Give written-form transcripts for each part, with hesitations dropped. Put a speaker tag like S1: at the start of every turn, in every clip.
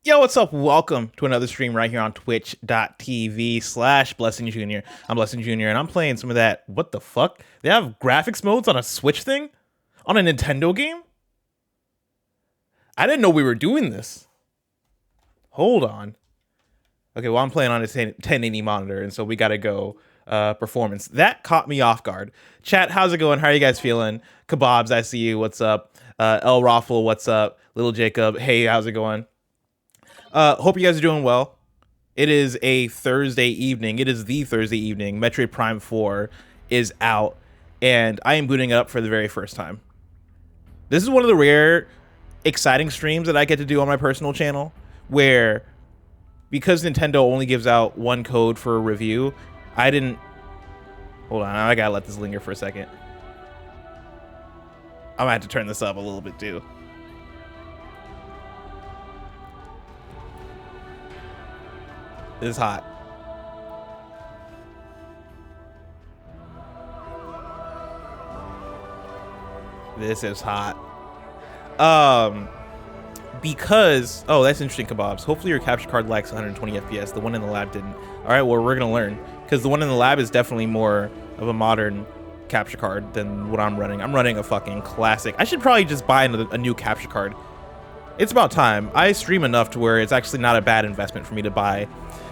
S1: Yo, what's up? Welcome to another stream right here on twitch.tv/Blessing Jr. I'm Blessing Jr. and I'm playing some of that. What the fuck? They have graphics modes on a Switch thing? On a Nintendo game? I didn't know we were doing this. Hold on. Okay, well, I'm playing on a 1080 monitor, and so we gotta go performance. That caught me off guard. Chat, how's it going? How are you guys feeling? Kebabs, I see you. What's up? El Raffle, what's up? Little Jacob, hey, how's it going? Hope you guys are doing well. It is a Thursday evening. It is the Thursday evening. Metroid Prime 4 is out, and I am booting it up for the very first time. This is one of the rare, exciting streams that I get to do on my personal channel, where, because Nintendo only gives out one code for a review, I didn't... Hold on, I gotta let this linger for a second. I'm gonna have to turn this up a little bit, too. This is hot. This is hot. Because that's interesting, Kebabs. Hopefully your capture card likes 120 FPS. The one in the lab didn't. All right, well, we're gonna learn, because the one in the lab is definitely more of a modern capture card than what I'm running. I'm running a fucking classic. I should probably just buy a new capture card. It's about time. I stream enough to where it's actually not a bad investment for me to buy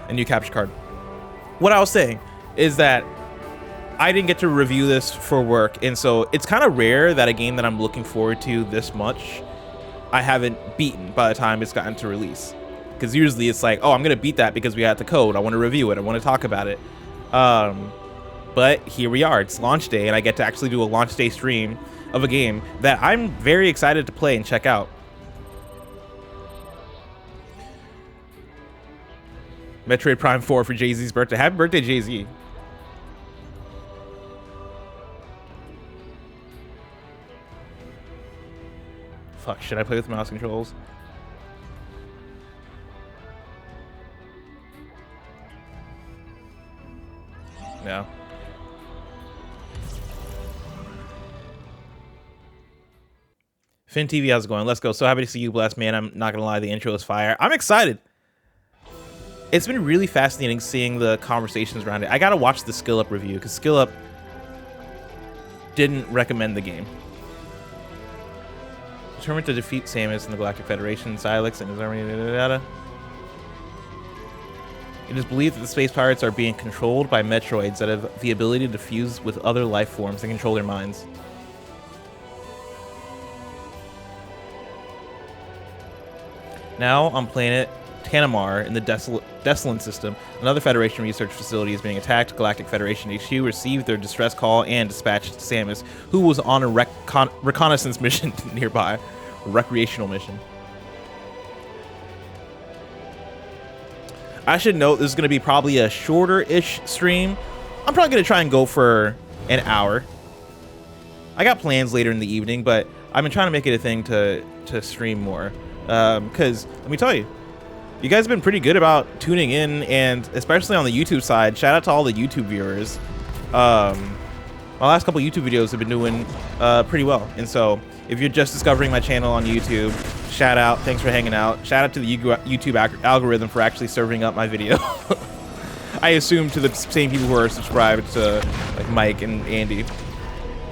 S1: a new capture card. What I was saying is that I didn't get to review this for work, and so it's kind of rare that a game that I'm looking forward to this much I haven't beaten by the time it's gotten to release. Because usually it's like, oh, I'm gonna beat that because we got the code, I want to review it, I want to talk about it. But here we are, it's launch day, and I get to actually do a launch day stream of a game that I'm very excited to play and check out. Metroid Prime 4 for Jay-Z's birthday. Happy birthday, Jay-Z. Fuck, should I play with mouse controls? No. Finn TV, how's it going? Let's go. So happy to see you, Blessed, man. I'm not gonna lie, the intro is fire. I'm excited. It's been really fascinating seeing the conversations around it. I gotta watch the Skill Up review, because Skill Up didn't recommend the game. Determined to defeat Samus in the Galactic Federation, Silex and his army. It is believed that the space pirates are being controlled by Metroids that have the ability to fuse with other life forms and control their minds. Now on planet Tanamar in the Desolate system, another Federation research facility is being attacked. Galactic Federation HQ received their distress call and dispatched Samus, who was on a reconnaissance mission nearby. A recreational mission. I should note this is going to be probably a shorter-ish stream. I'm probably going to try and go for an hour. I got plans later in the evening, but I've been trying to make it a thing to stream more. Because, let me tell you, you guys have been pretty good about tuning in, and especially on the YouTube side, shout out to all the YouTube viewers. My last couple YouTube videos have been doing pretty well, and so if you're just discovering my channel on YouTube, shout out, thanks for hanging out. Shout out to the YouTube algorithm for actually serving up my video. I assume to the same people who are subscribed to like Mike and Andy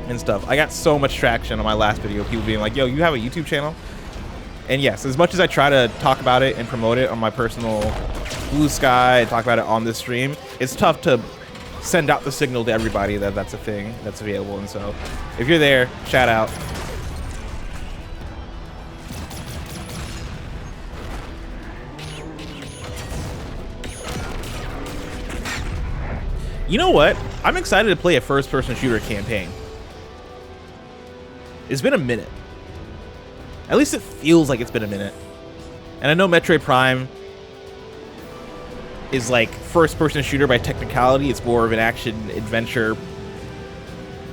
S1: and stuff. I got so much traction on my last video, people being like, yo, you have a YouTube channel? And yes, as much as I try to talk about it and promote it on my personal Blue Sky and talk about it on this stream, it's tough to send out the signal to everybody that that's a thing that's available. And so if you're there, shout out. You know what? I'm excited to play a first-person shooter campaign. It's been a minute. At least it feels like it's been a minute. And I know Metroid Prime is like first-person shooter by technicality. It's more of an action-adventure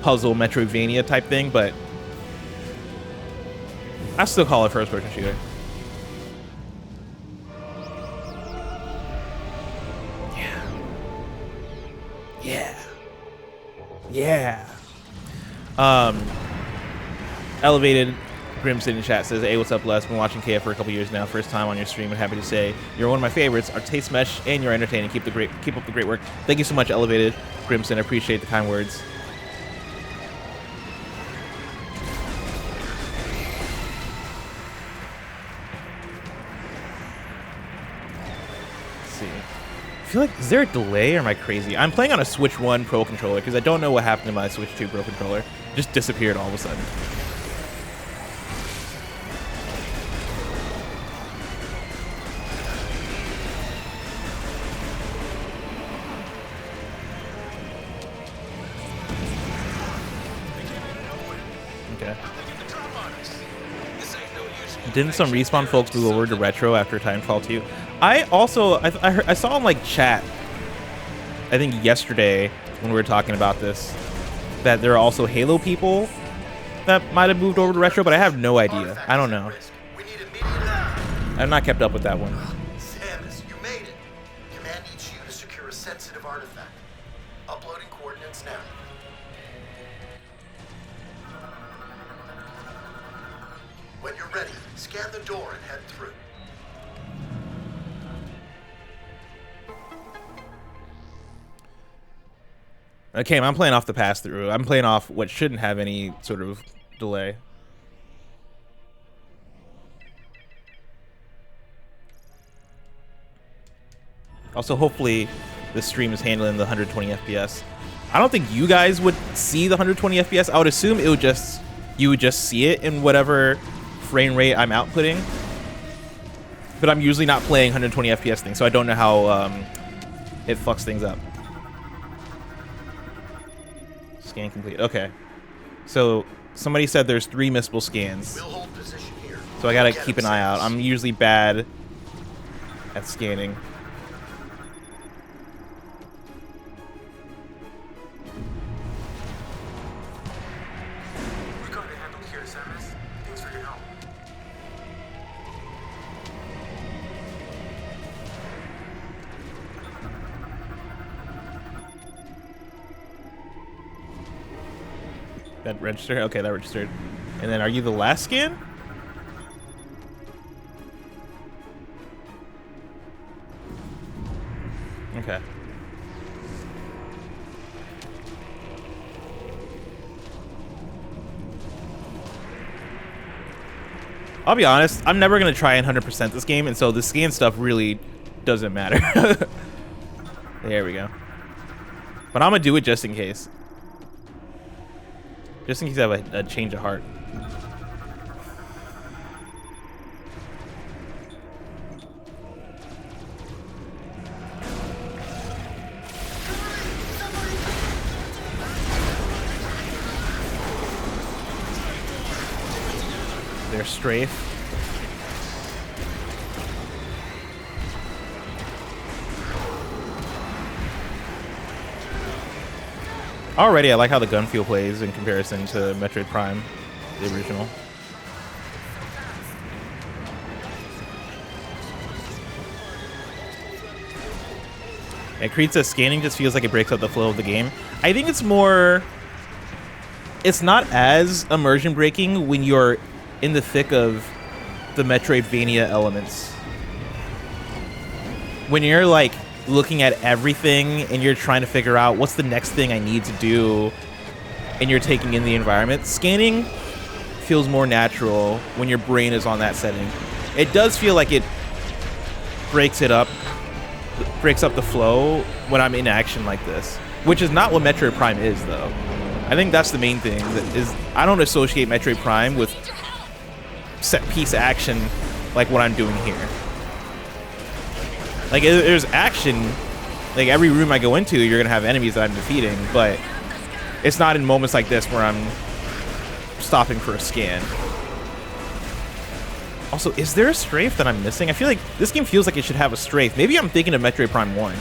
S1: puzzle Metroidvania type thing, but I still call it first-person shooter. Yeah. Elevated Grimson in chat says, hey, what's up, Les? Been watching KF for a couple years now. First time on your stream, and happy to say you're one of my favorites. Our taste mesh, and you're entertaining. Keep up the great work. Thank you so much, Elevated Grimson. I appreciate the kind words. Let's see. I feel like, is there a delay or am I crazy? I'm playing on a Switch 1 Pro controller because I don't know what happened to my Switch 2 Pro controller. It just disappeared all of a sudden. Didn't some Respawn folks move over to retro after Titanfall 2? I also I saw in like chat, I think yesterday when we were talking about this, that there are also Halo people that might have moved over to retro, but I have no idea. I don't know. I've not kept up with that one.
S2: Samus, you made it. Command needs you to secure a sensitive artifact. Uploading coordinates now. When you're ready, scan the door and head through.
S1: Okay, I'm playing off the pass-through. I'm playing off what shouldn't have any sort of delay. Also, hopefully, this stream is handling the 120 FPS. I don't think you guys would see the 120 FPS. I would assume it would just you would just see it in whatever frame rate I'm outputting. But I'm usually not playing 120 FPS things, so I don't know how it fucks things up. Scan complete. Okay. So somebody said there's 3 missable scans.
S2: We'll hold position here.
S1: So I gotta keep an eye out. I'm usually bad at scanning.
S3: We're going to handle here, Samus. Thanks for your help.
S1: That registered? Okay, that registered. And then are you the last scan? Okay. I'll be honest, I'm never going to try and 100% this game, and so the scan stuff really doesn't matter. There we go. But I'm going to do it just in case. Just in case I have a change of heart. Their strafe. Already, I like how the gun feel plays in comparison to Metroid Prime, the original. And Creed says scanning just feels like it breaks up the flow of the game. I think it's more... It's not as immersion breaking when you're in the thick of the Metroidvania elements. When you're like looking at everything and you're trying to figure out what's the next thing I need to do and you're taking in the environment, scanning feels more natural when your brain is on that setting. It does feel like it breaks up the flow when I'm in action like this, which is not what Metroid Prime is though. I think that's the main thing, that is I don't associate Metroid Prime with set piece action like what I'm doing here. Like, there's action. Like, every room I go into, you're going to have enemies that I'm defeating, but it's not in moments like this where I'm stopping for a scan. Also, is there a strafe that I'm missing? I feel like this game feels like it should have a strafe. Maybe I'm thinking of Metroid Prime 1.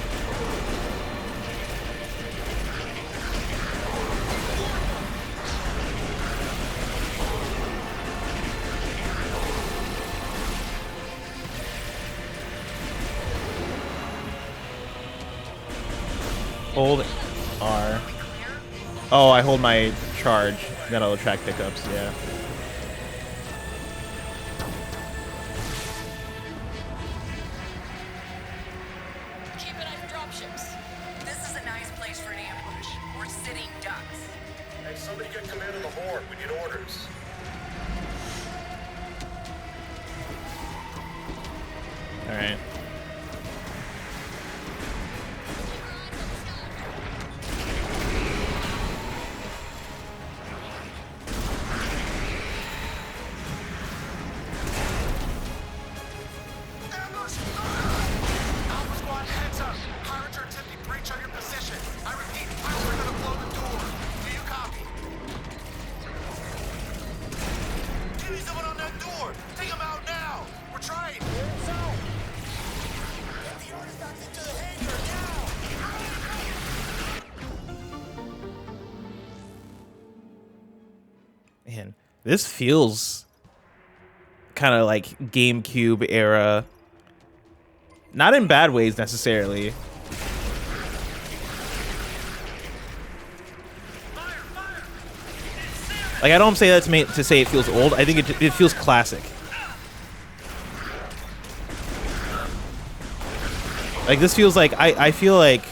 S1: Hold R. Oh, I hold my charge. Then I'll attract pickups, yeah.
S3: Somebody get command of the horde. We need orders.
S1: All right.
S2: Ambush! Alpha Squad, heads up. Pirates are attempting breach on your position. I repeat, pirates are gonna blow the door. Do you copy? Give me someone on that door. Take them out now. We're trying. So, get the artifact into the hangar now.
S1: Man, this feels kind of like GameCube era. Not in bad ways necessarily. Like, I don't say that to say it feels old. I think it feels classic. Like, this feels like I feel like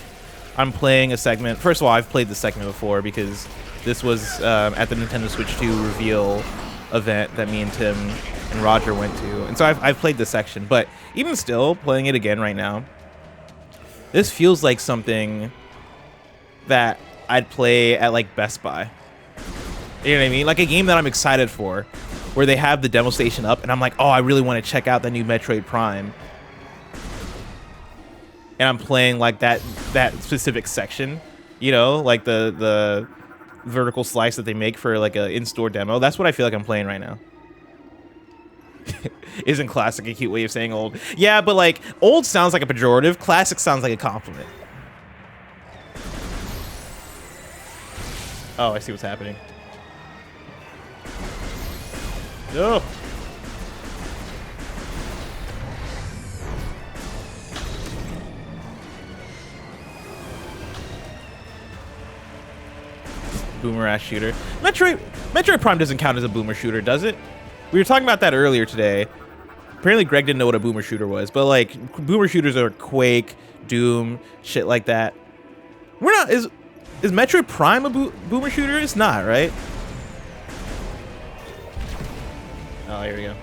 S1: I'm playing a segment. First of all, I've played this segment before because this was at the Nintendo Switch 2 reveal event that me and Tim and Roger went to, and so I've played this section. But even still, playing it again right now, this feels like something that I'd play at like Best Buy. You know what I mean? Like a game that I'm excited for, where they have the demo station up, and I'm like, oh, I really want to check out the new Metroid Prime. And I'm playing like that specific section, you know, like the vertical slice that they make for like a in-store demo. That's what I feel like I'm playing right now. Isn't classic a cute way of saying old? Yeah, but like old sounds like a pejorative. Classic sounds like a compliment. Oh, I see what's happening. Oh. Boomer ass shooter. Metroid Prime doesn't count as a boomer shooter, does it? We were talking about that earlier today. Apparently Greg didn't know what a boomer shooter was, but like boomer shooters are Quake, Doom, shit like that. We're not is Metroid Prime a boomer shooter? It's not, right? Oh, here we go.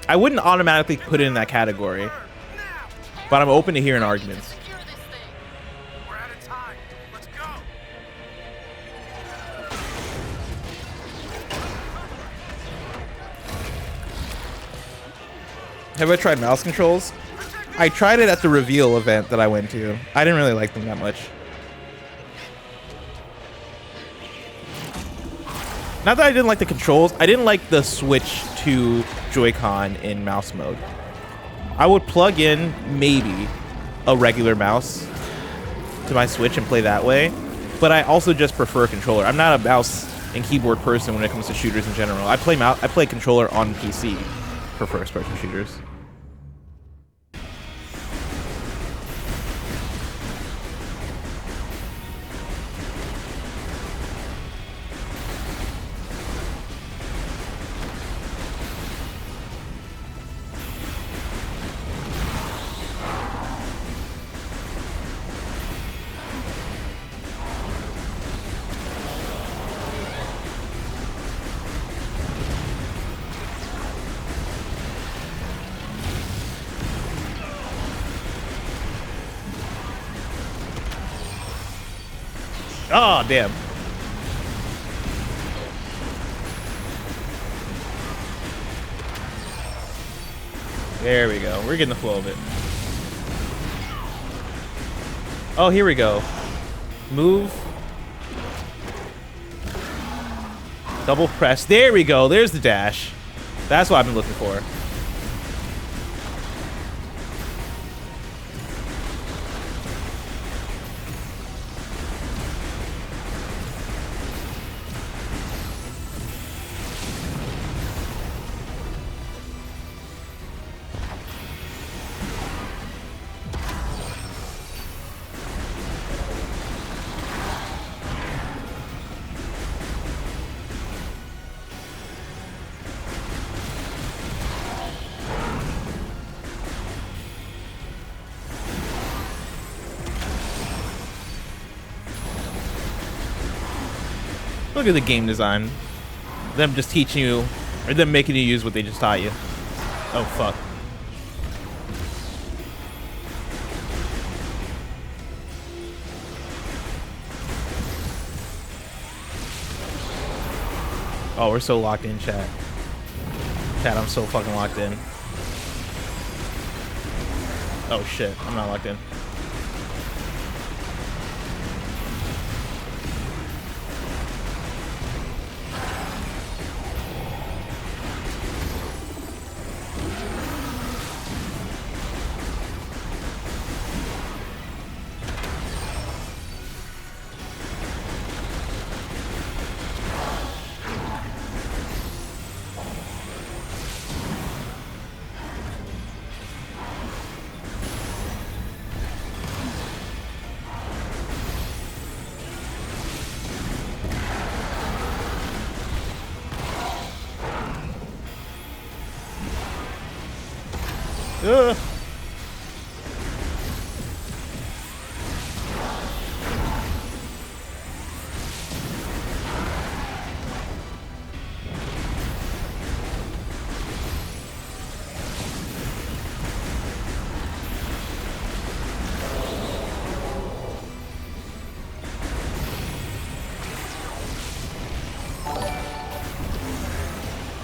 S1: I wouldn't automatically put it in that category, but I'm open to hearing arguments.
S2: We're out of time. Let's go.
S1: Have I tried mouse controls? I tried it at the reveal event that I went to. I didn't really like them that much. Not that I didn't like the controls, I didn't like the switch to Joy-Con in mouse mode. I would plug in maybe a regular mouse to my Switch and play that way, but I also just prefer a controller. I'm not a mouse and keyboard person when it comes to shooters in general. I play controller on PC for first-person shooters. Oh, damn. There we go. We're getting the flow of it. Oh, here we go. Move. Double press. There we go. There's the dash. That's what I've been looking for. Look at the game design. Them just teaching you, or them making you use what they just taught you. Oh, fuck. Oh, we're so locked in, chat. Chat, I'm so fucking locked in. Oh, shit. I'm not locked in. Ugh.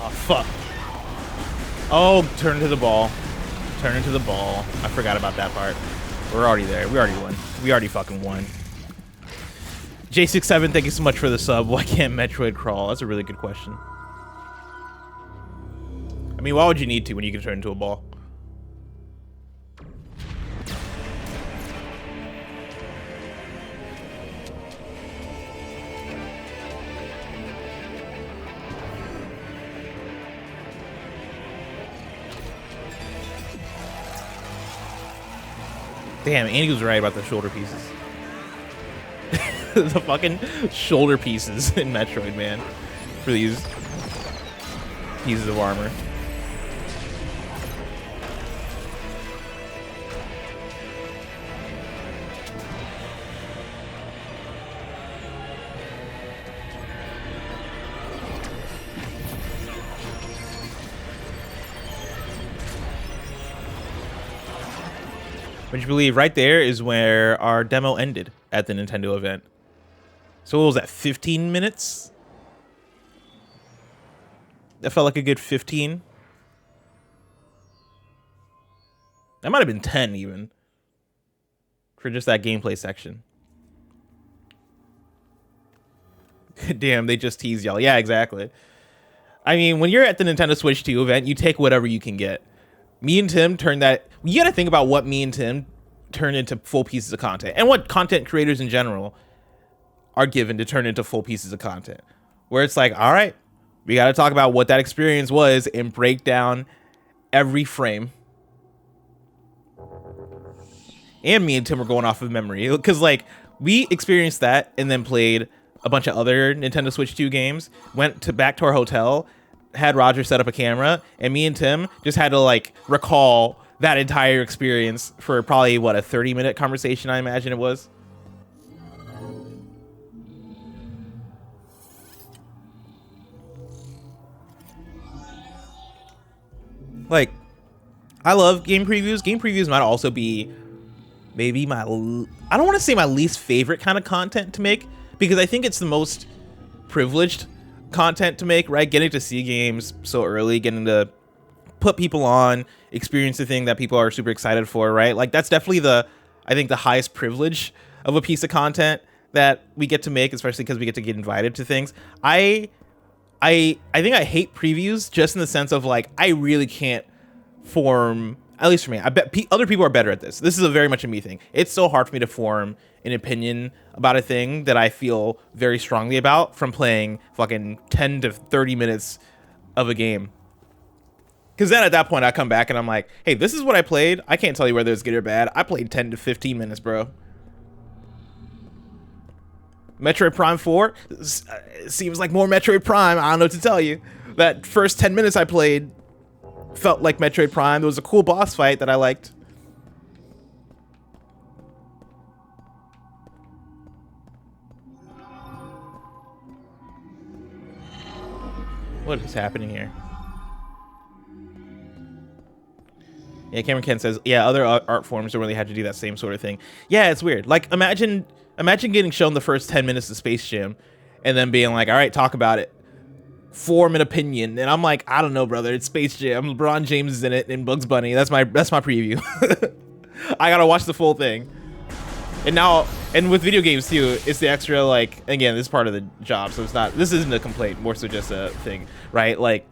S1: Oh, fuck. Oh, turn to the ball. Turn into the ball. I forgot about that part. We're already there. We already won. We already fucking won. J67, thank you so much for the sub. Why can't Metroid crawl? That's a really good question. I mean, why would you need to when you can turn into a ball? Damn, Andy was right about the shoulder pieces. The fucking shoulder pieces in Metroid, man. For these pieces of armor. Would you believe right there is where our demo ended at the Nintendo event? So what was that, 15 minutes? That felt like a good 15. That might have been 10 even. For just that gameplay section. Damn, they just teased y'all. Yeah, exactly. I mean, when you're at the Nintendo Switch 2 event, you take whatever you can get. Me and Tim turned that... You gotta think about what me and Tim turned into full pieces of content. And what content creators in general are given to turn into full pieces of content. Where it's like, all right, we gotta talk about what that experience was and break down every frame. And me and Tim were going off of memory. Because, like, we experienced that and then played a bunch of other Nintendo Switch 2 games. Went back to our hotel, had Roger set up a camera, and me and Tim just had to, like, recall that entire experience for probably, what, a 30-minute conversation, I imagine it was. Like, I love game previews. Game previews might also be maybe I don't want to say my least favorite kind of content to make, because I think it's the most privileged content to make, right? Getting to see games so early, getting to put people on, experience the thing that people are super excited for, right? Like, that's definitely I think the highest privilege of a piece of content that we get to make, especially because we get invited to things. I think I hate previews just in the sense of, like, I really can't form, at least for me, I bet other people are better at this. This is very much a me thing. It's so hard for me to form an opinion about a thing that I feel very strongly about from playing fucking 10 to 30 minutes of a game. Because then at that point I come back and I'm like, hey, this is what I played. I can't tell you whether it's good or bad. I played 10 to 15 minutes, bro. Metroid Prime 4 seems like more Metroid Prime. I don't know what to tell you. That first 10 minutes I played felt like Metroid Prime. There was a cool boss fight that I liked. What is happening here? Yeah, Cameron Kent says, yeah, other art forms don't really have to do that same sort of thing. Yeah, it's weird. Like, imagine getting shown the first 10 minutes of Space Jam and then being like, all right, talk about it. Form an opinion. And I'm like, I don't know, brother. It's Space Jam. LeBron James is in it and Bugs Bunny. That's my preview. I gotta watch the full thing. And now, and with video games too, it's the extra, like, again, this is part of the job, so it's not, this isn't a complaint, more so just a thing, right? Like,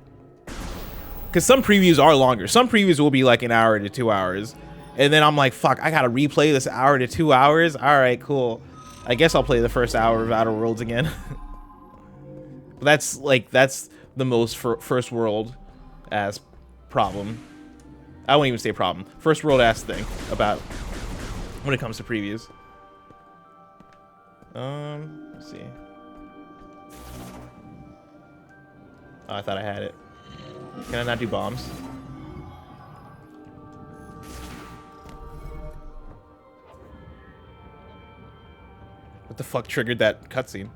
S1: because some previews are longer. Some previews will be like an hour to 2 hours. And then I'm like, fuck, I gotta replay this hour to 2 hours? All right, cool. I guess I'll play the first hour of Outer Worlds again. But that's the most first world ass problem. I won't even say problem. First world ass thing about when it comes to previews. Let's see. Oh, I thought I had it. Can I not do bombs? What the fuck triggered that cutscene?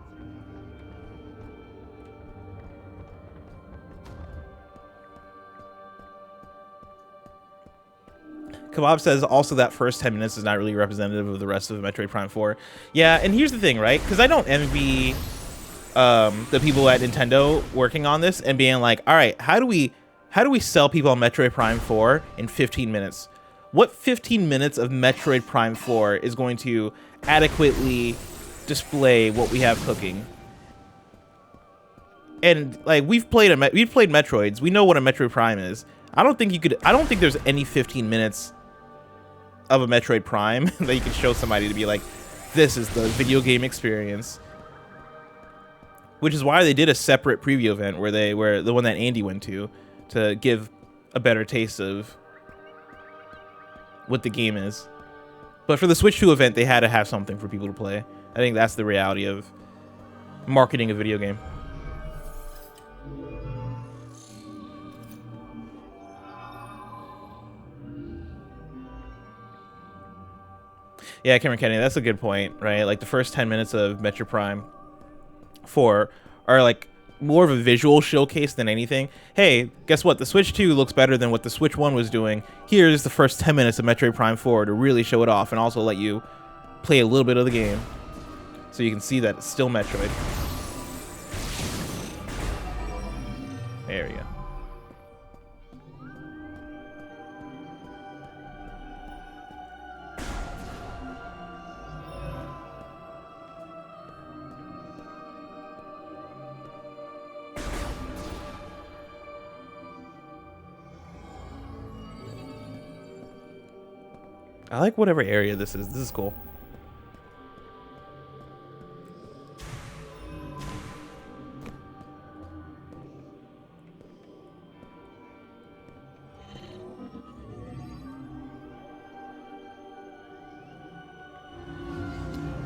S1: Kebab says also that first 10 minutes is not really representative of the rest of Metroid Prime 4. Yeah, and here's the thing, right? Because I don't envy the people at Nintendo working on this and being like, all right, how do we sell people on Metroid Prime 4 in 15 minutes? What 15 minutes of Metroid Prime 4 is going to adequately display what we have cooking? And like we've played Metroids. We know what a Metroid Prime is. I don't think there's any 15 minutes of a Metroid Prime that you can show somebody to be like, this is the video game experience. Which is why they did a separate preview event where the one that Andy went to give a better taste of what the game is. But for the Switch 2 event, they had to have something for people to play. I think that's the reality of marketing a video game. Yeah, Cameron Kennedy, that's a good point, right? Like the first 10 minutes of Metroid Prime 4 are like more of a visual showcase than anything. Hey, guess what? The Switch 2 looks better than what the Switch 1 was doing. Here's the first 10 minutes of Metroid Prime 4 to really show it off and also let you play a little bit of the game so you can see that it's still Metroid. There we go. I like whatever area this is. This is cool.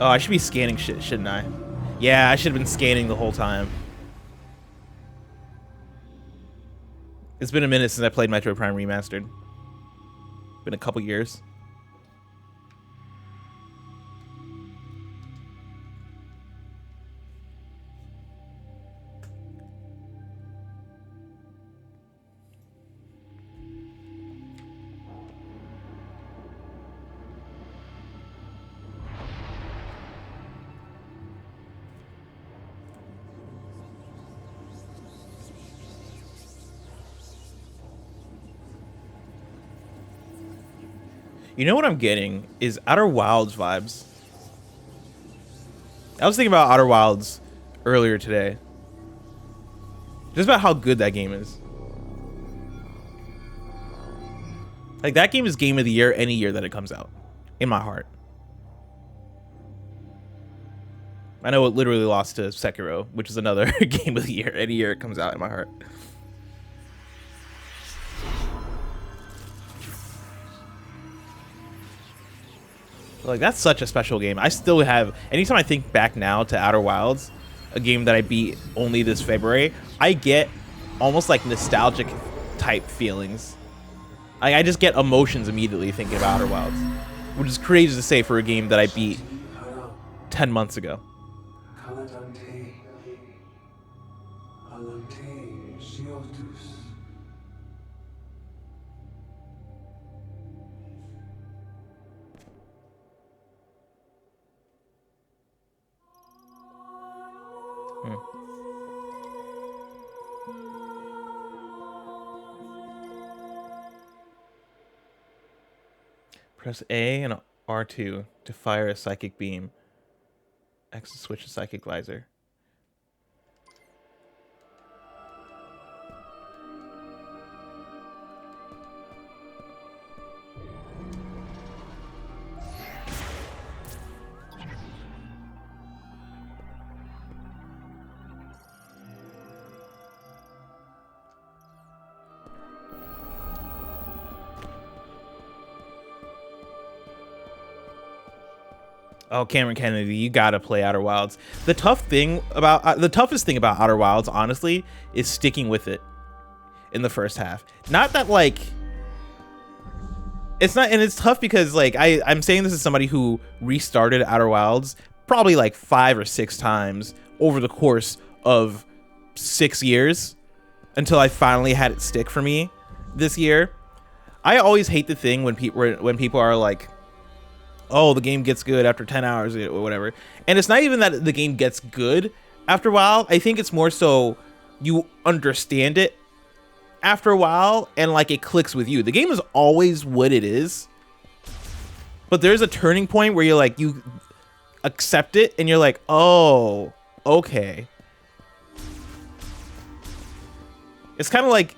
S1: Oh, I should be scanning shit, shouldn't I? Yeah, I should have been scanning the whole time. It's been a minute since I played Metroid Prime Remastered. Been a couple years. You know what I'm getting is Outer Wilds vibes. I was thinking about Outer Wilds earlier today. Just about how good that game is. Like, that game is game of the year any year that it comes out. In my heart. I know it literally lost to Sekiro, which is another game of the year any year it comes out in my heart. Like, that's such a special game. I still have, anytime I think back now to Outer Wilds, a game that I beat only this February, I get almost like nostalgic type feelings. I just get emotions immediately thinking of Outer Wilds, which is crazy to say for a game that I beat 10 months ago.
S4: Alante Siotus.
S1: Press A and R2 to fire a psychic beam. X to switch to psychic visor. Oh, Cameron Kennedy, you gotta play Outer Wilds. The toughest thing about Outer Wilds, honestly, is sticking with it in the first half. Not that like it's not, and it's tough because like I'm saying this as somebody who restarted Outer Wilds probably like 5 or 6 times over the course of 6 years until I finally had it stick for me this year. I always hate the thing when people are like, oh, the game gets good after 10 hours or whatever. And it's not even that the game gets good after a while. I think it's more so you understand it after a while and like it clicks with you. The game is always what it is, but there's a turning point where you're like, you accept it and you're like, oh, okay. It's kind of like,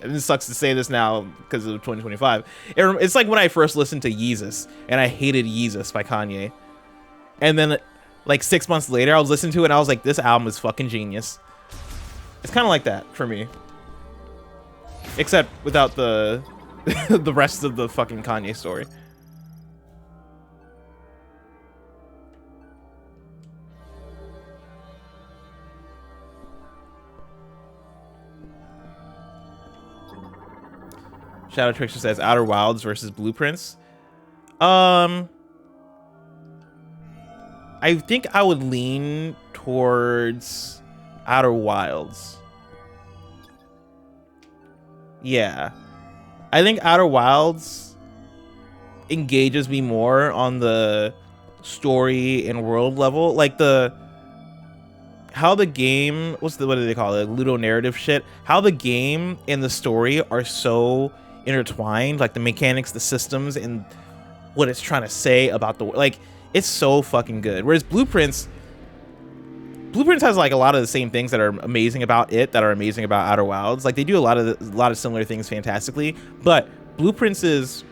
S1: and it sucks to say this now because of 2025. It's like when I first listened to Yeezus and I hated Yeezus by Kanye. And then like 6 months later, I was listening to it and I was like, this album is fucking genius. It's kind of like that for me. Except without the the rest of the fucking Kanye story. Shadow Trickster says Outer Wilds versus Blueprints. I think I would lean towards Outer Wilds. Yeah. I think Outer Wilds engages me more on the story and world level. Like how the game, what do they call it? Ludo narrative shit. How the game and the story are so intertwined, like the mechanics, the systems, and what it's trying to say about the, like, it's so fucking good. Whereas Blueprints has like a lot of the same things that are amazing about it that are amazing about Outer Wilds. Like they do a lot of similar things fantastically, but Blueprints is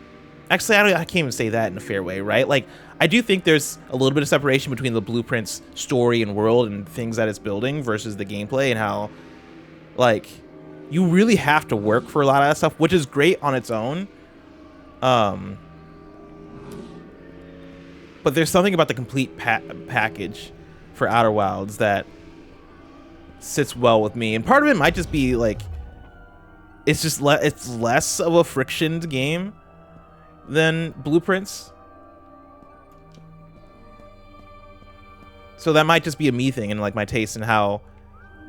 S1: actually, I can't even say that in a fair way, right? Like I do think there's a little bit of separation between the Blueprints story and world and things that it's building versus the gameplay, and how like you really have to work for a lot of that stuff, which is great on its own. But there's something about the complete package for Outer Wilds that sits well with me. And part of it might just be like, it's just it's less of a frictioned game than Blueprints. So that might just be a me thing and like my taste and how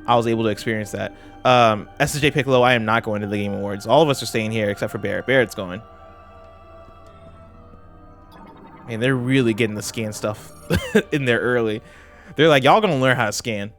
S1: I was able to experience that. SSJ Piccolo, I am not going to the Game Awards. All of us are staying here except for Barrett. Barrett's going. Man, they're really getting the scan stuff in there early. They're like, y'all gonna learn how to scan.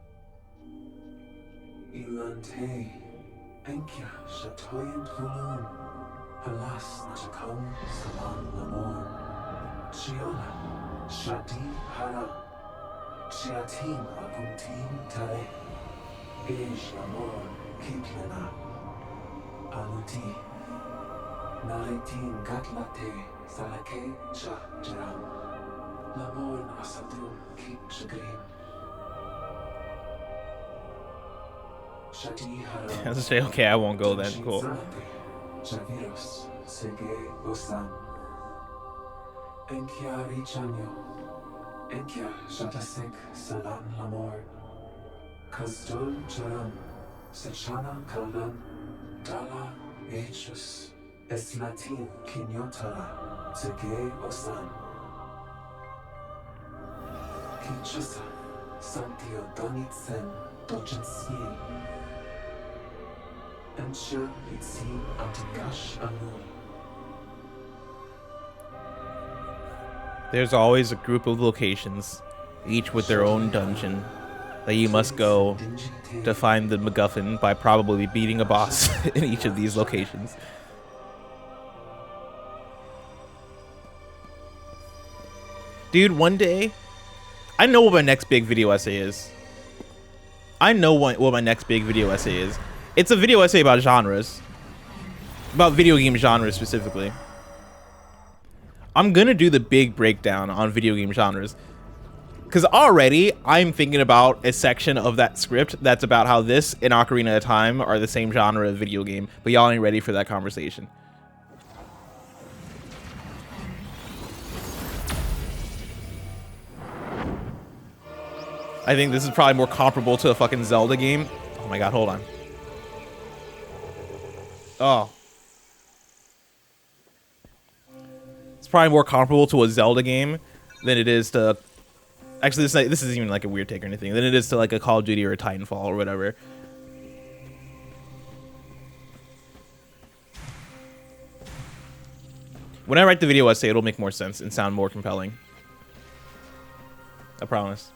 S1: I was say, okay, I won't go then. Cool.
S4: Eslatin Kinyotara Zege Osan Kinshasa Santio Donitsen Dojensi Ensure it's Atikash Anu.
S1: There's always a group of locations, each with their own dungeon, that you must go to find the MacGuffin by probably beating a boss in each of these locations. Dude, one day, I know what my next big video essay is. I know what my next big video essay is. It's a video essay about genres. About video game genres specifically. I'm gonna do the big breakdown on video game genres. Because already, I'm thinking about a section of that script that's about how this and Ocarina of Time are the same genre of video game, but y'all ain't ready for that conversation. I think this is probably more comparable to a fucking Zelda game. Oh my god, hold on. Oh. It's probably more comparable to a Zelda game than it is to... Actually, this isn't even like a weird take or anything. Than it is to like a Call of Duty or a Titanfall or whatever. When I write the video essay, it'll make more sense and sound more compelling. I promise.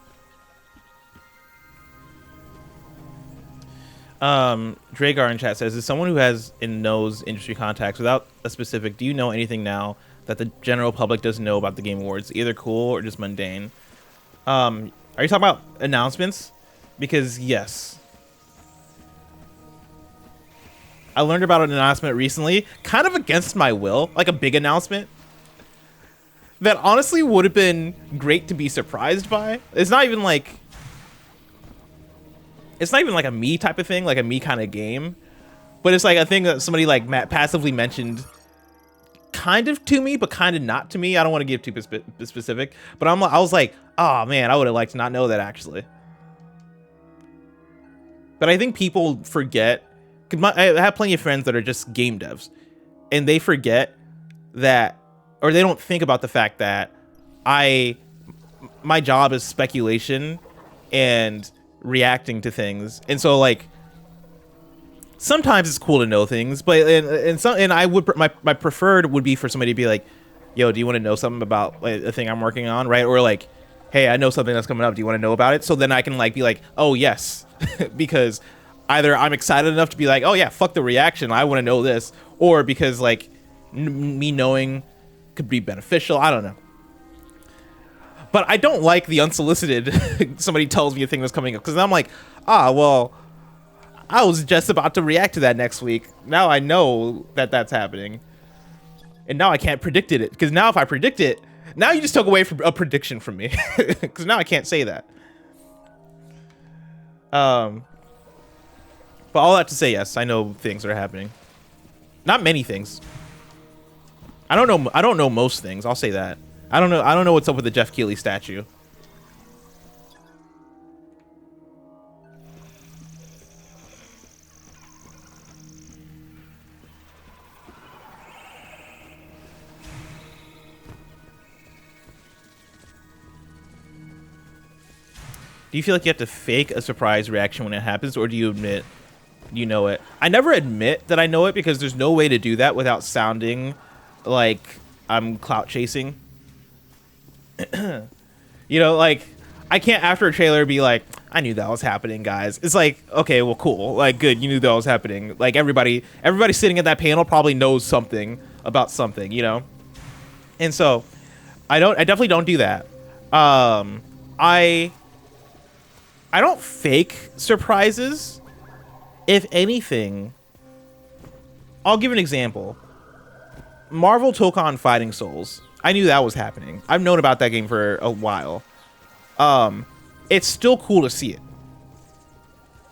S1: Dragar in chat says, as someone who has and knows industry contacts without a specific, do you know anything now that the general public doesn't know about the Game Awards, either cool or just mundane? Are you talking about announcements? Because yes, I learned about an announcement recently, kind of against my will, like a big announcement that honestly would have been great to be surprised by. It's not even like a me type of thing, like a me kind of game, but it's like a thing that somebody like passively mentioned kind of to me, but kind of not to me. I don't want to give too specific, but I was like, oh man, I would have liked to not know that actually. But I think people forget, cause I have plenty of friends that are just game devs, and they forget that, or they don't think about the fact that my job is speculation and reacting to things, and so like sometimes it's cool to know things, but and I would my preferred would be for somebody to be like, yo, do you want to know something about like the thing I'm working on, right? Or like, hey, I know something that's coming up, do you want to know about it? So then I can like be like, oh yes, because either I'm excited enough to be like, oh yeah, fuck the reaction, I want to know this, or because like me knowing could be beneficial. I don't know. But I don't like the unsolicited somebody tells me a thing that's coming up, because I'm like, ah, well, I was just about to react to that next week. Now I know that that's happening. And now I can't predict it, because now if I predict it, now you just took away from a prediction from me, because now I can't say that. But all that to say, yes, I know things are happening. Not many things. I don't know most things. I'll say that. I don't know what's up with the Jeff Keighley statue. Do you feel like you have to fake a surprise reaction when it happens, or do you admit you know it? I never admit that I know it, because there's no way to do that without sounding like I'm clout chasing. You know, like I can't after a trailer be like, I knew that was happening, guys. It's like, okay, well, cool, like good, you knew that was happening. Like everybody sitting at that panel probably knows something about something, you know. And so I definitely don't do that. I don't fake surprises. If anything, I'll give an example. Marvel took on Fighting Souls. I knew that was happening. I've known about that game for a while. It's still cool to see it.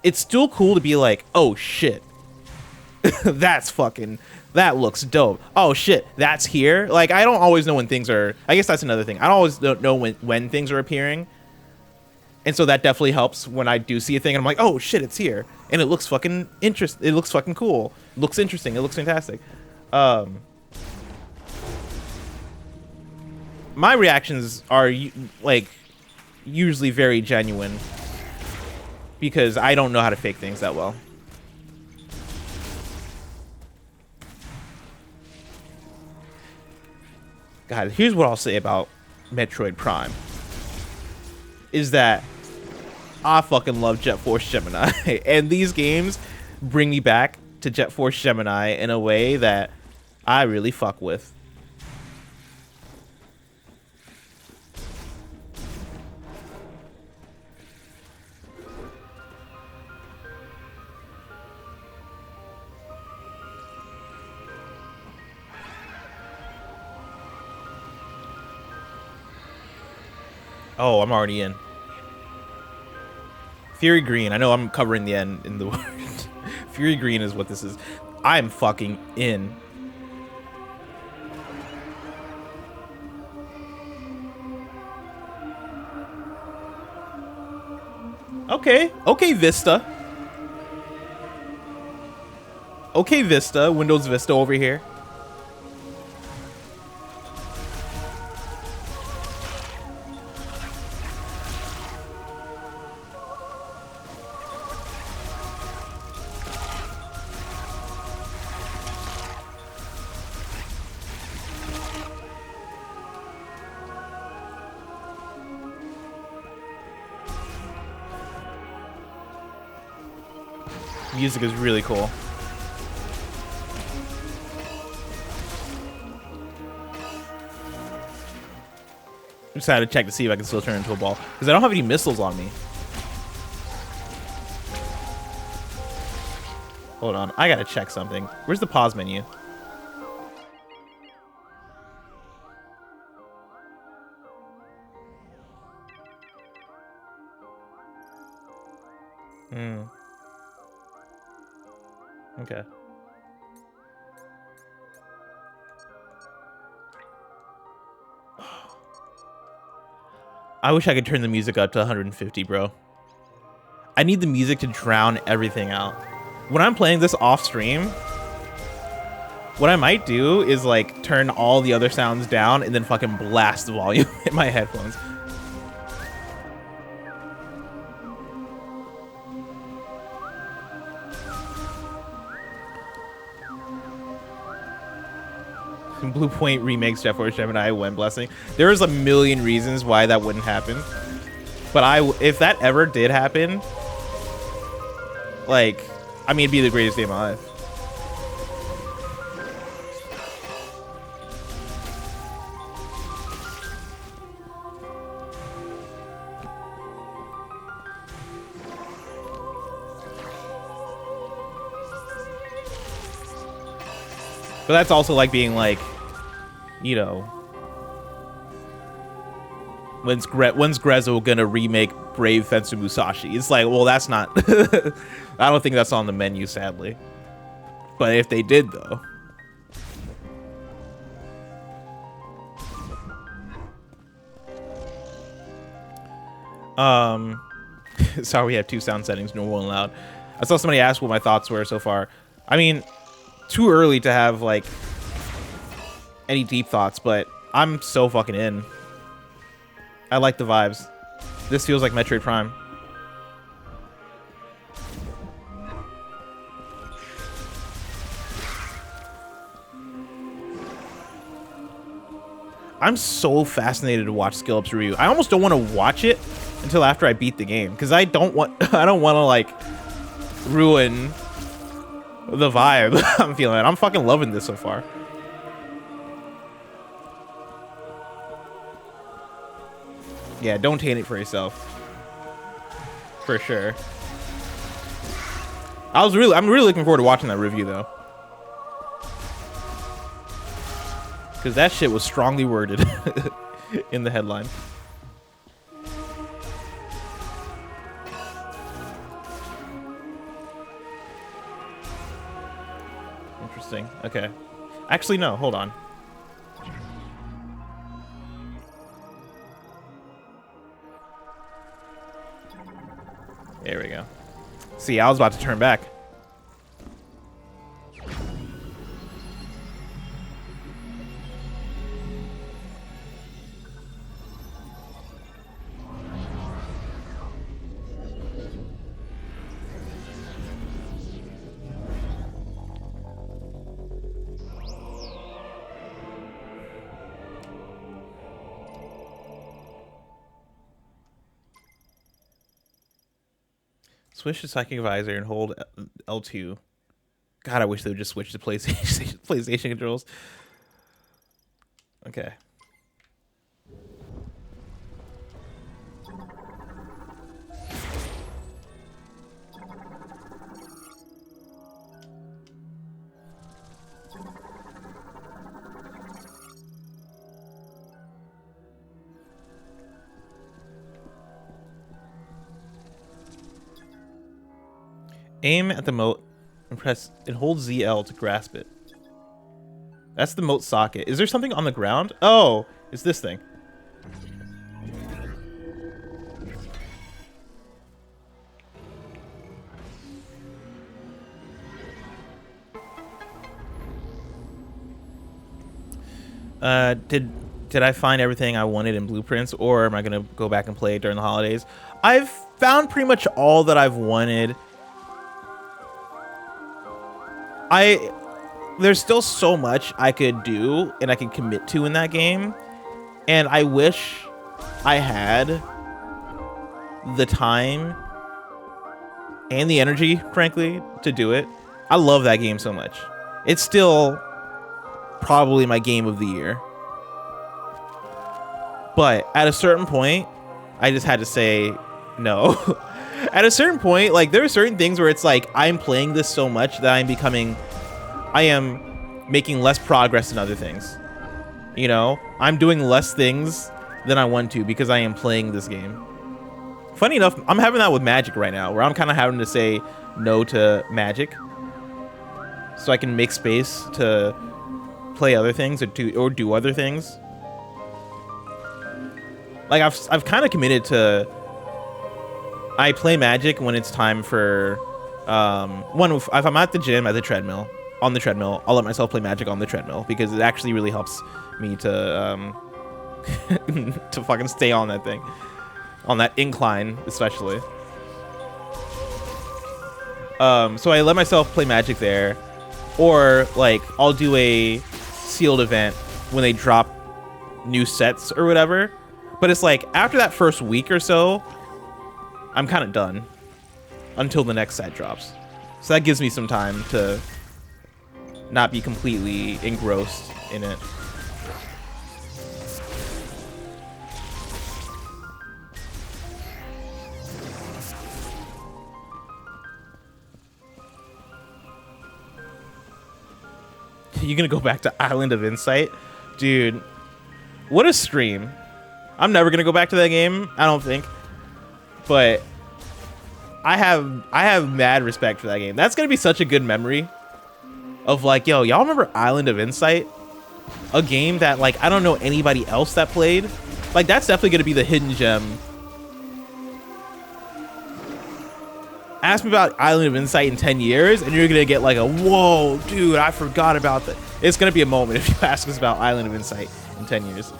S1: It's still cool to be like, oh shit. That looks dope. Oh shit, that's here. Like, I don't always know when things are, I guess that's another thing. I don't always know when things are appearing. And so that definitely helps when I do see a thing and I'm like, oh shit, it's here. And it looks fucking interesting. It looks fucking cool. It looks interesting. It looks fantastic. My reactions are like usually very genuine, because I don't know how to fake things that well. God, here's what I'll say about Metroid Prime. Is that I fucking love Jet Force Gemini. And these games bring me back to Jet Force Gemini in a way that I really fuck with. Oh, I'm already in. Fury Green. I know I'm covering the end in the word. Fury Green is what this is. I'm fucking in. Okay. Okay, Vista. Okay, Vista. Windows Vista over here. Music is really cool. I'm excited to check to see if I can still turn into a ball, because I don't have any missiles on me. Hold on, I gotta check something. Where's the pause menu? Okay. I wish I could turn the music up to 150, bro. I need the music to drown everything out. When I'm playing this off stream, what I might do is like turn all the other sounds down and then fucking blast the volume in my headphones. Blue Point remakes Jet Force Gemini when blessing. There's a million reasons why that wouldn't happen, but if that ever did happen, like, I mean, it'd be the greatest day of my life. But that's also like being like, you know, when's Grezzo gonna remake Brave Fencer Musashi? It's like, well, that's not. I don't think that's on the menu, sadly. But if they did, though. Sorry, we have two sound settings, normal and loud. I saw somebody ask what my thoughts were so far. I mean, too early to have like any deep thoughts, but I'm so fucking in. I like the vibes. This feels like Metroid Prime. I'm so fascinated to watch Skill-Up's review. I almost don't want to watch it until after I beat the game, because I don't want to like ruin the vibe I'm feeling. I'm fucking loving this so far. Yeah, don't taint it for yourself. For sure. I'm really looking forward to watching that review though. Because that shit was strongly worded in the headline. Interesting. Okay. Actually, no. Hold on. There we go. See, I was about to turn back. Switch to Psychic Visor and hold L2. God, I wish they would just switch to PlayStation controls. Okay. Aim at the moat and press and hold ZL to grasp it. That's the moat socket. Is there something on the ground? Oh, it's this thing. Did I find everything I wanted in Blueprints, or am I gonna go back and play it during the holidays? I've found pretty much all that I've wanted. There's still so much I could do and I could commit to in that game, and I wish I had the time and the energy, frankly, to do it. I love that game so much. It's still probably my game of the year. But at a certain point, I just had to say no. At a certain point, like, there are certain things where it's like I'm playing this so much that I am making less progress in other things. You know, I'm doing less things than I want to because I am playing this game. Funny enough, I'm having that with Magic right now, where I'm kind of having to say no to Magic so I can make space to play other things or do other things. Like, I've kind of committed to, I play Magic when it's time for if I'm at the gym, at the treadmill, on the treadmill, I'll let myself play Magic on the treadmill because it actually really helps me to to fucking stay on that thing, on that incline especially. So I let myself play Magic there, or like I'll do a sealed event when they drop new sets or whatever. But it's like after that first week or so, I'm kind of done until the next set drops. So that gives me some time to not be completely engrossed in it. You gonna go back to Island of Insight? Dude, what a stream. I'm never gonna go back to that game, I don't think. But I have mad respect for that game. That's gonna be such a good memory of like, yo, y'all remember Island of Insight? A game that like I don't know anybody else that played. Like, that's definitely gonna be the hidden gem. Ask me about Island of Insight in 10 years and you're gonna get like a whoa, dude, I forgot about that. It's gonna be a moment if you ask us about Island of Insight in 10 years.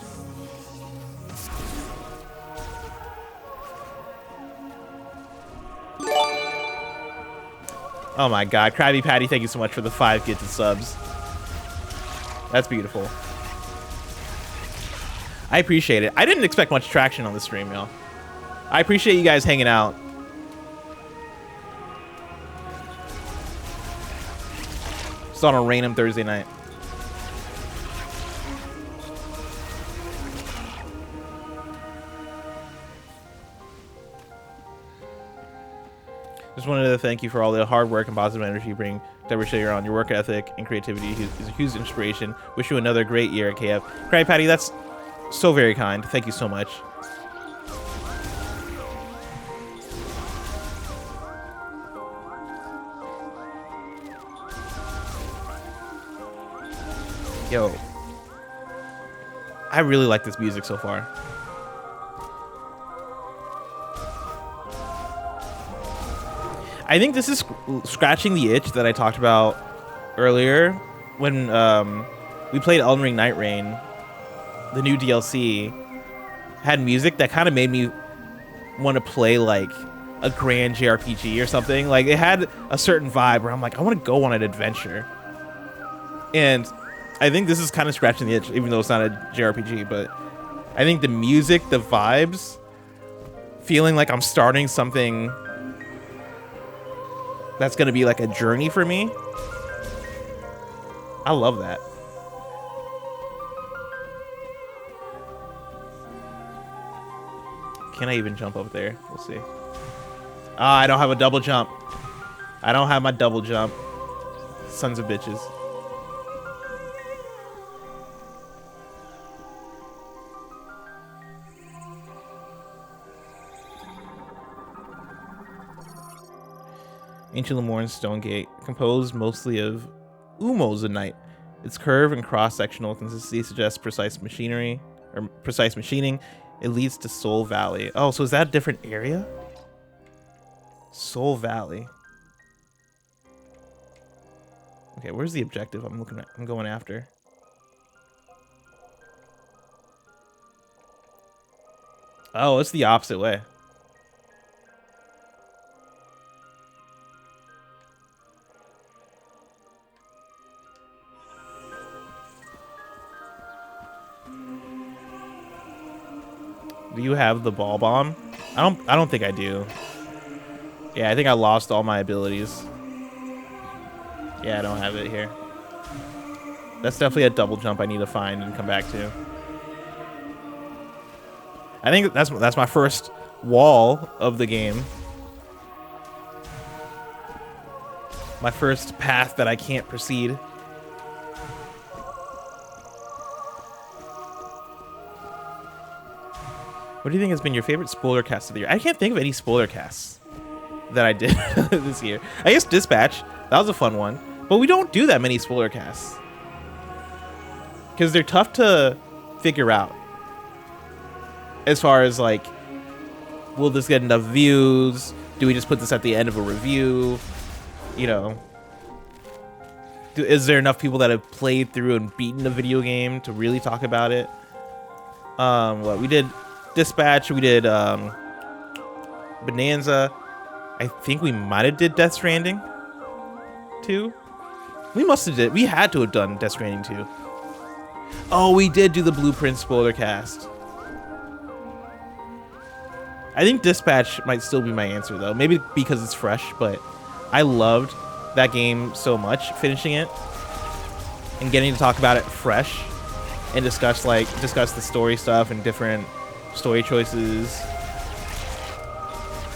S1: Oh my god, Krabby Patty, thank you so much for the 5 gifted subs. That's beautiful. I appreciate it. I didn't expect much traction on the stream, y'all. I appreciate you guys hanging out. Just on a random Thursday night. Just wanted to thank you for all the hard work and positive energy you bring to every show you're on. Your work ethic and creativity is a huge inspiration. Wish you another great year at KF. Krabby Patty, that's so very kind. Thank you so much. Yo, I really like this music so far. I think this is scratching the itch that I talked about earlier when we played Elden Ring Night Rain. The new DLC had music that kind of made me want to play like a grand JRPG or something. Like, it had a certain vibe where I'm like, I want to go on an adventure. And I think this is kind of scratching the itch, even though it's not a JRPG. But I think the music, the vibes, feeling like I'm starting something that's gonna be like a journey for me. I love that. Can I even jump up there? We'll see. Ah, I don't have a double jump. I don't have my double jump. Sons of bitches. Ancient Lemoran Stone Gate, composed mostly of umozonite. Its curve and cross-sectional consistency suggests precise machinery or precise machining. It leads to Soul Valley. Oh, so is that a different area? Soul Valley. Okay, where's the objective I'm going after? Oh, it's the opposite way. Do you have the ball bomb? I don't think I do. Yeah, I think I lost all my abilities. Yeah, I don't have it here. That's definitely a double jump I need to find and come back to. I think that's my first wall of the game. My first path that I can't proceed. What do you think has been your favorite spoiler cast of the year? I can't think of any spoiler casts that I did this year. I guess Dispatch, that was a fun one. But we don't do that many spoiler casts. Because they're tough to figure out. As far as like, will this get enough views? Do we just put this at the end of a review? You know. Is there enough people that have played through and beaten a video game to really talk about it? What we did... Dispatch, we did Bonanza. I think we might have did Death Stranding too. We must have we had to have done Death Stranding too. Oh, we did do the Blueprint spoiler cast. I think Dispatch might still be my answer though. Maybe because it's fresh, but I loved that game so much, finishing it and getting to talk about it fresh and discuss the story stuff and different story choices.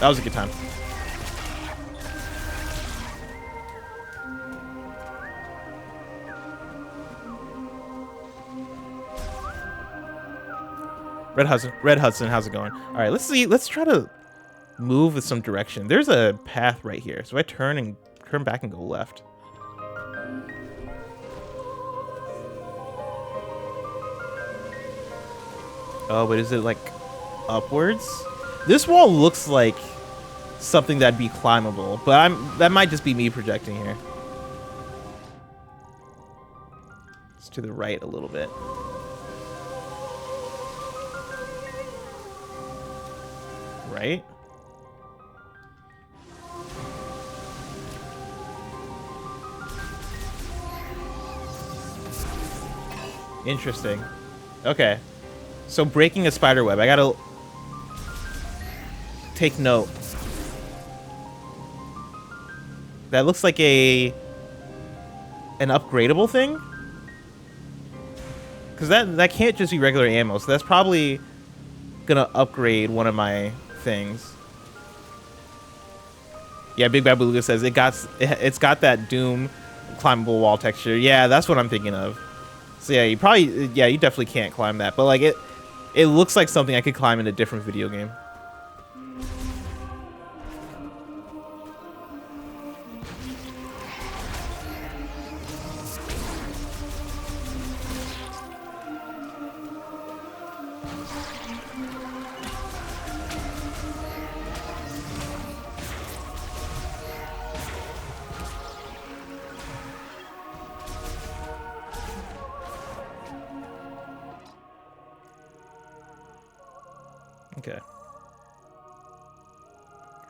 S1: That was a good time. Red Hudson, how's it going? All right, let's see. Let's try to move with some direction. There's a path right here. So I turn back and go left. Oh, but is it like upwards? This wall looks like something that'd be climbable, but that might just be me projecting here. It's to the right a little bit. Right? Interesting. Okay. So breaking a spider web, I gotta take note. That looks like an upgradable thing? Because that can't just be regular ammo, so that's probably gonna upgrade one of my things. Yeah, Big Bad Beluga says it's got that Doom climbable wall texture. Yeah, that's what I'm thinking of. So yeah, you definitely can't climb that, but like it looks like something I could climb in a different video game. Okay.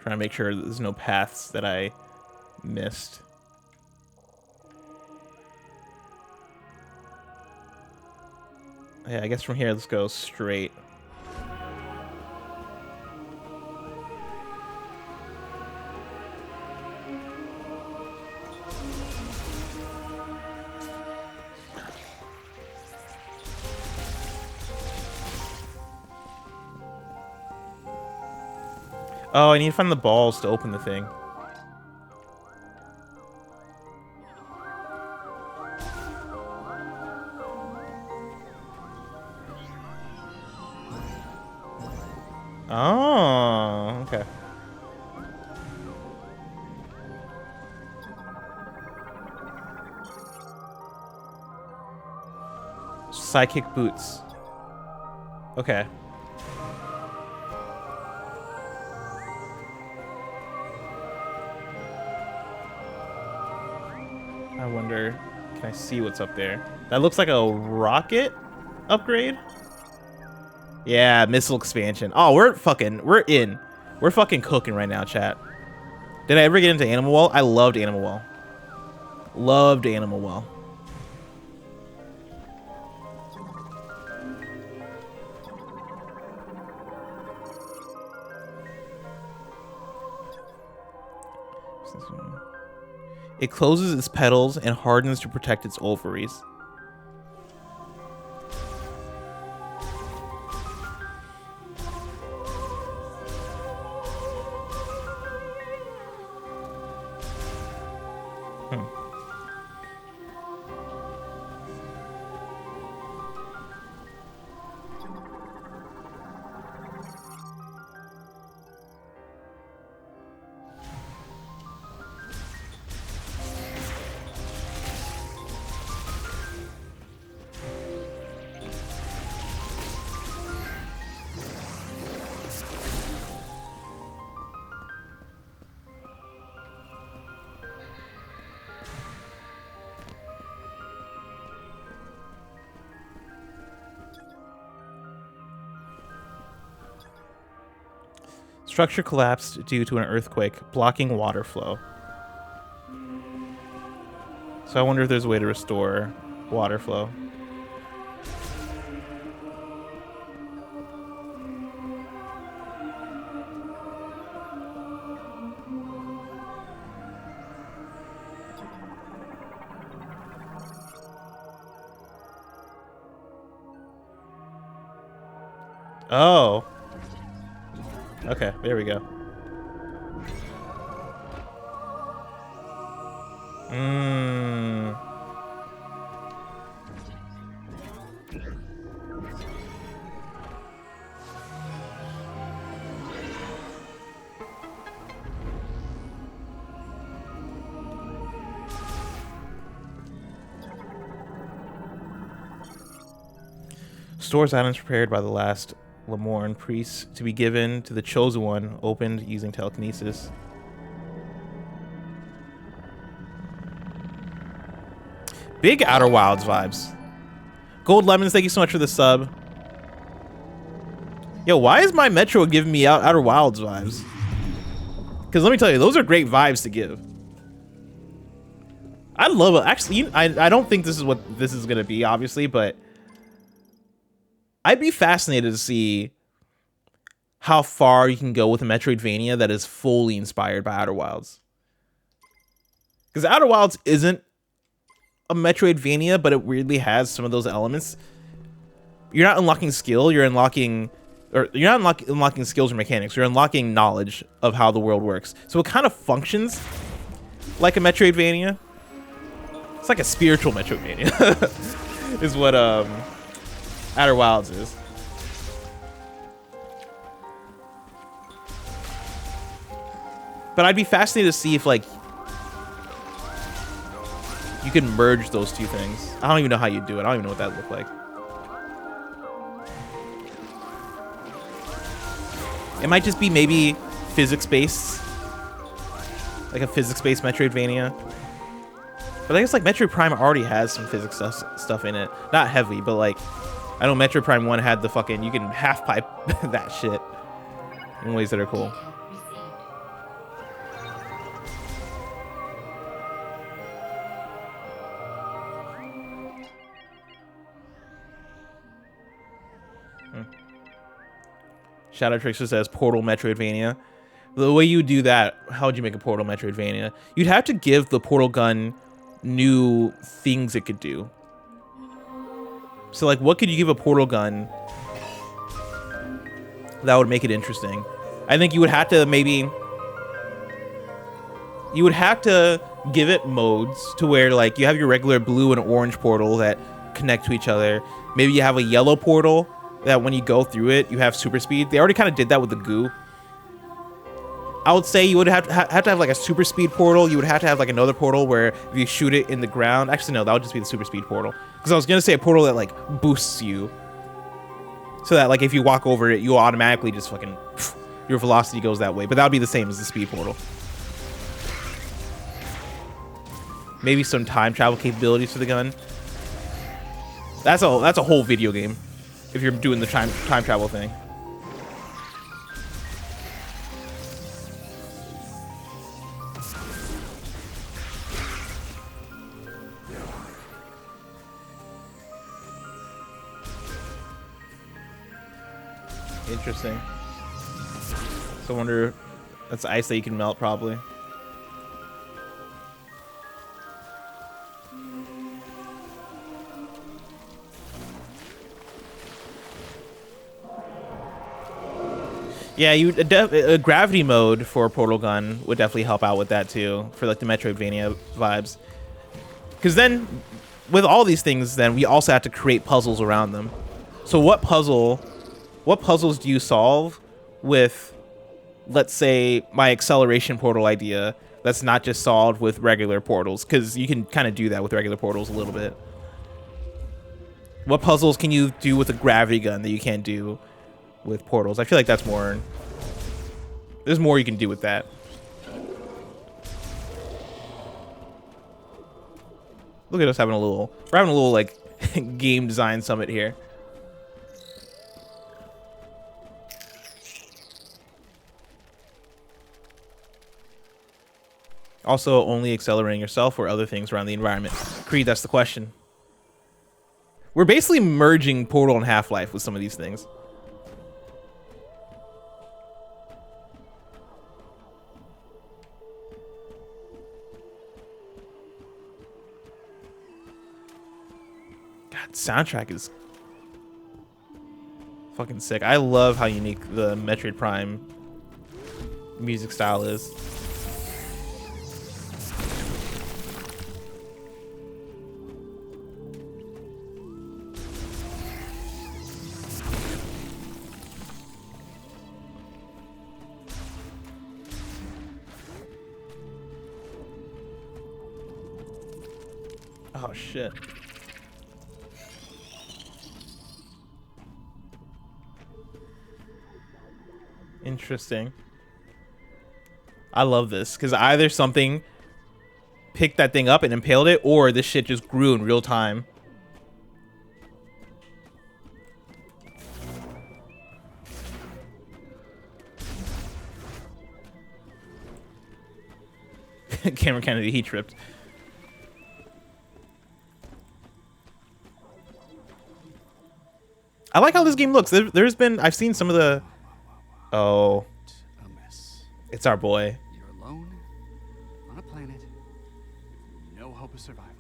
S1: Trying to make sure there's no paths that I missed. Yeah, I guess from here, let's go straight. Oh, I need to find the balls to open the thing. Oh, okay. Psychic boots. Okay. I wonder, can I see what's up there? That looks like a rocket upgrade. Yeah, missile expansion. Oh, we're fucking cooking right now, chat. Did I ever get into Animal Wall? I loved Animal Wall. Loved Animal Wall. It closes its petals and hardens to protect its ovaries. Structure collapsed due to an earthquake, blocking water flow. So I wonder if there's a way to restore water flow. Oh. Okay, there we go. Stores items prepared by the last Lemorne priests to be given to the chosen one, opened using telekinesis. Big Outer Wilds vibes. Gold Lemons, thank you so much for the sub. Yo, why is my Metro giving me Outer Wilds vibes? Because let me tell you, those are great vibes to give. I love it. Actually, I don't think this is what this is going to be, obviously, but I'd be fascinated to see how far you can go with a Metroidvania that is fully inspired by Outer Wilds. Because Outer Wilds isn't a Metroidvania, but it weirdly has some of those elements. You're not unlocking skill, you're unlocking skills or mechanics. You're unlocking knowledge of how the world works. So it kind of functions like a Metroidvania. It's like a spiritual Metroidvania is what Outer Wilds is. But I'd be fascinated to see if, like, you can merge those two things. I don't even know how you do it. I don't even know what that looked like. It might just be maybe physics-based. Like a physics-based Metroidvania. But I guess, like, Metroid Prime already has some physics stuff in it. Not heavy, but, like, I know Metroid Prime 1 had the fucking, you can half-pipe that shit in ways that are cool. Shadow Trickster says Portal Metroidvania. The way you do that, how would you make a Portal Metroidvania? You'd have to give the portal gun new things it could do. So, like, what could you give a portal gun that would make it interesting? I think you would have to give it modes to where like you have your regular blue and orange portal that connect to each other. Maybe you have a yellow portal that when you go through it, you have super speed. They already kind of did that with the goo. I would say you would have to have like a super speed portal. You would have to have like another portal where if you shoot it in the ground. Actually, no, that would just be the super speed portal. Because I was gonna say a portal that like boosts you, so that like if you walk over it, you automatically just fucking your velocity goes that way. But that would be the same as the speed portal. Maybe some time travel capabilities for the gun. That's a whole video game if you're doing the time travel thing. Interesting. So I wonder, that's ice that you can melt probably. Yeah, a gravity mode for a portal gun would definitely help out with that too, for like the Metroidvania vibes. Because then, with all these things, then we also have to create puzzles around them. So what puzzles do you solve with, let's say, my acceleration portal idea that's not just solved with regular portals? Because you can kind of do that with regular portals a little bit. What puzzles can you do with a gravity gun that you can't do with portals? I feel like that's more, there's more you can do with that. Look at us having we're having a little like game design summit here. Also, only accelerating yourself or other things around the environment. Creed, that's the question. We're basically merging Portal and Half-Life with some of these things. God, soundtrack is fucking sick. I love how unique the Metroid Prime music style is. Oh shit. Interesting. I love this because either something picked that thing up and impaled it, or this shit just grew in real time. Cameron Kennedy, he tripped. I like how this game looks. I've seen some of the... Oh.
S5: A mess.
S1: It's our boy.
S5: You're alone on a planet, no hope of survival.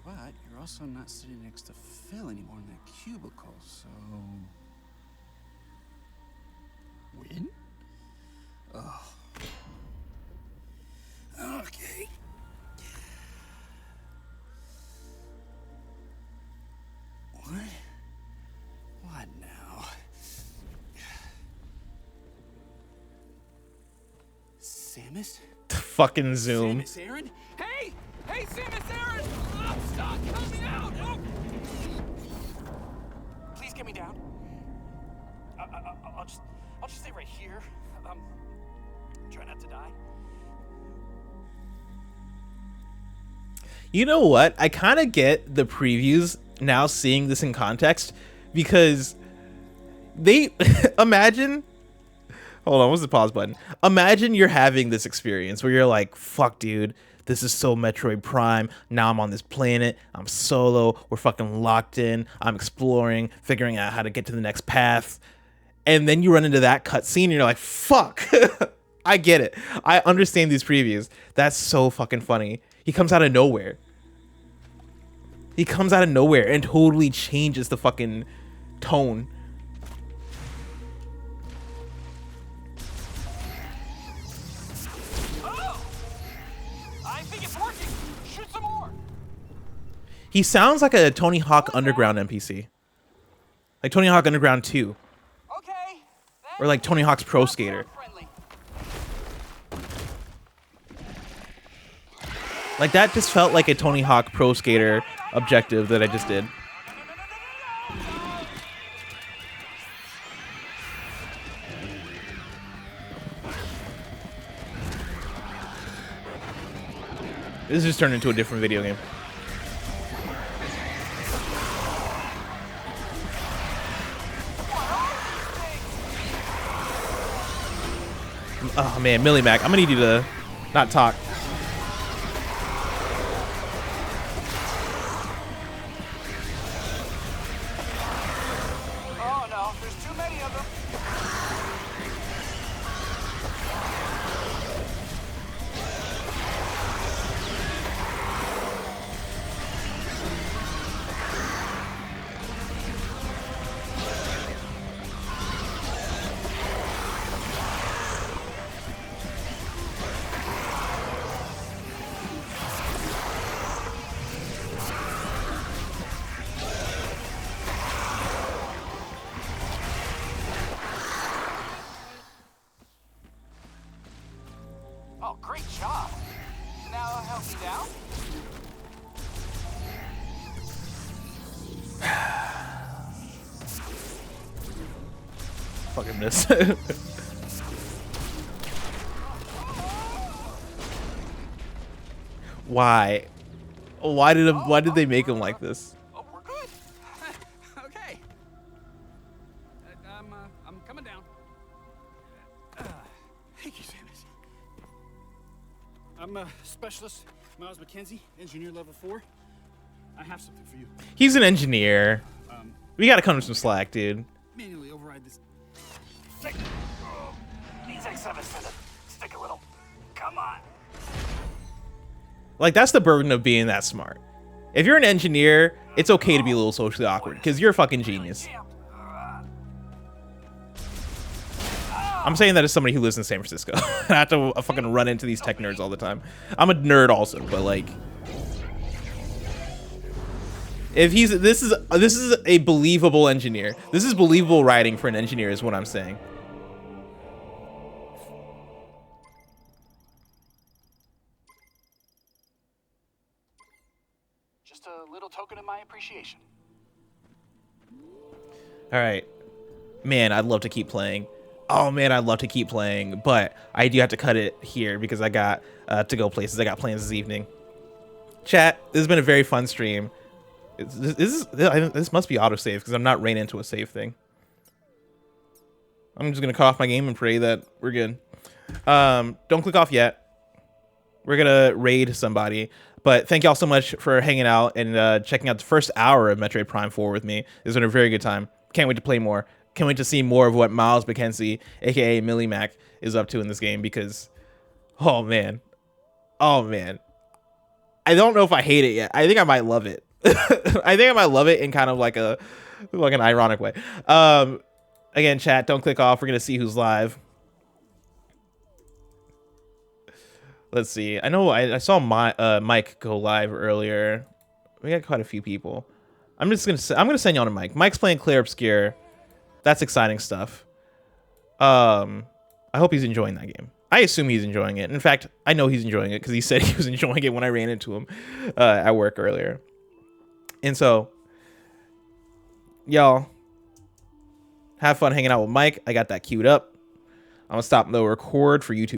S5: But you're also not sitting next to Phil anymore in that cubicle, so... Win? Oh. Okay. What? What now? Samus?
S1: Fucking zoom.
S5: Samus Aran? Hey! Hey, Samus Aran! I'm stuck! Help me out! Oh. Please get me down. I'll just stay right here. Try not to die.
S1: You know what? I kind of get the previews now seeing this in context, because they imagine, hold on, what's the pause button? Imagine you're having this experience where you're like, fuck dude, this is so Metroid Prime. Now I'm on this planet, I'm solo, we're fucking locked in, I'm exploring, figuring out how to get to the next path. And then you run into that cutscene and you're like, fuck. I get it. I understand these previews. That's so fucking funny. He comes out of nowhere. He comes out of nowhere and totally changes the fucking tone. He sounds like a Tony Hawk Underground NPC. Like Tony Hawk Underground 2.
S5: Okay.
S1: Or like Tony Hawk's Pro Skater.
S5: Friendly.
S1: Like that just felt like a Tony Hawk Pro Skater objective that I just did. This just turned into a different video game. Oh man, Millie Mac, I'm gonna need you to not talk.
S5: Oh no, there's too many of them. Oh, great job. Now help me down.
S1: Fucking miss. Why? Why did they make him like this?
S5: Oh, we're good. Okay. I'm coming down. Thank you, Samus. I'm a specialist, Miles McKenzie, engineer level 4. I have something for you.
S1: He's an engineer. We gotta cut him some slack, dude.
S5: Manually override this.
S2: These X7 stick a little. Come on.
S1: Like that's the burden of being that smart. If you're an engineer, it's okay to be a little socially awkward because you're a fucking genius. I'm saying that as somebody who lives in San Francisco. I have to fucking run into these tech nerds all the time. I'm a nerd also, but like, if this is a believable engineer. This is believable writing for an engineer, is what I'm saying.
S5: Just a little token of my appreciation.
S1: All right, man, I'd love to keep playing. Oh man, I'd love to keep playing, but I do have to cut it here because I got to go places. I got plans this evening. Chat, this has been a very fun stream. This must be autosave because I'm not ran into a save thing. I'm just gonna cut off my game and pray that we're good. Don't click off yet. We're gonna raid somebody, but thank y'all so much for hanging out and checking out the first hour of Metroid Prime 4 with me. It's been a very good time. Can't wait to play more. Can't wait to see more of what Miles McKenzie, aka Millie Mac, is up to in this game because, oh man, I don't know if I hate it yet. I think I might love it. I think I might love it in kind of like an ironic way. Again, chat, don't click off. We're gonna see who's live. Let's see. I know I saw Mike go live earlier. We got quite a few people. I'm gonna send y'all to Mike. Mike's playing Clear Obscure. That's exciting stuff. I hope he's enjoying that game. I assume he's enjoying it. In fact, I know he's enjoying it because he said he was enjoying it when I ran into him at work earlier. And so, y'all, have fun hanging out with Mike. I got that queued up. I'm gonna stop the record for YouTube.